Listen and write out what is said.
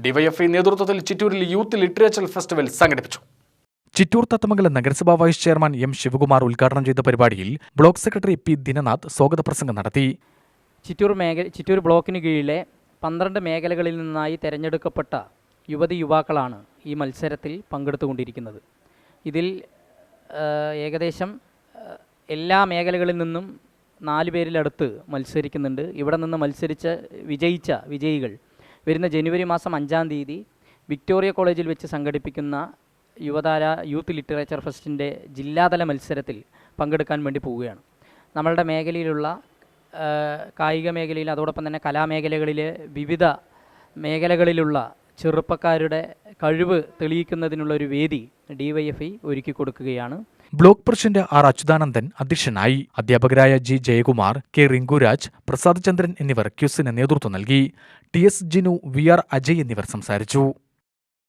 DYFI നേതൃത്വത്തിൽ ചിറ്റൂരിൽ youth literature festival സംഘടിപ്പിച്ചു. ചിറ്റൂർ തത്തമംഗലം നഗരസഭാ വൈസ് ചെയർമാൻ എം ശിവകുമാർ ഉദ്ഘാടനം ചെയ്ത പരിപാടിയിൽ ബ്ലോക്ക് സെക്രട്ടറി പി ദിനനാഥ് സ്വാഗത പ്രസംഗം നടത്തി. ചിറ്റൂർ ബ്ലോക്കിന് കീഴിലെ 12 മേഖലകളിൽ നിന്നായി തിരഞ്ഞെടുക്കപ്പെട്ട യുവാക്കളാണ് ഈ മത്സരത്തിൽ പങ്കെടുത്തുകൊണ്ടിരിക്കുന്നത്. ഇതിൽ ഏകദേശം എല്ലാ മേഖലകളിൽ നിന്നും 4 പേരിലടുത്ത് മത്സരിക്കുന്നുണ്ട്. ഇവിടെ നിന്ന് വിജയിച്ച വിജയികൾ വരുന്ന ജനുവരി മാസം 5-ാം തീയതി വിക്ടോറിയ കോളേജിൽ വെച്ച് സംഘടിപ്പിക്കുന്ന യുവതാര യൂത്ത് ലിറ്ററേച്ചർ ഫെസ്റ്റിൻ്റെ ജില്ലാതല മത്സരത്തിൽ പങ്കെടുക്കാൻ വേണ്ടി പോവുകയാണ്. നമ്മളുടെ മേഖലയിലുള്ള കായിക മേഖലയിൽ അതോടൊപ്പം തന്നെ കലാമേഖലകളിലെ വിവിധ മേഖലകളിലുള്ള ചെറുപ്പക്കാരുടെ കഴിവ് തെളിയിക്കുന്നതിനുള്ള ഒരു വേദി ഡിവൈഎഫ്ഐ ഒരുക്കി കൊടുക്കുകയാണ്. ബ്ലോക്ക് പ്രസിഡന്റ് ആർ അച്യുതാനന്ദൻ അധ്യക്ഷനായി. അധ്യാപകരായ ജി ജയകുമാർ, കെ റിങ്കുരാജ്, പ്രസാദ് ചന്ദ്രൻ എന്നിവർ ക്യൂസിന് നേതൃത്വം നൽകി. T S Jinu, V R Ajay എന്നിവർ സംസാരിച്ചു.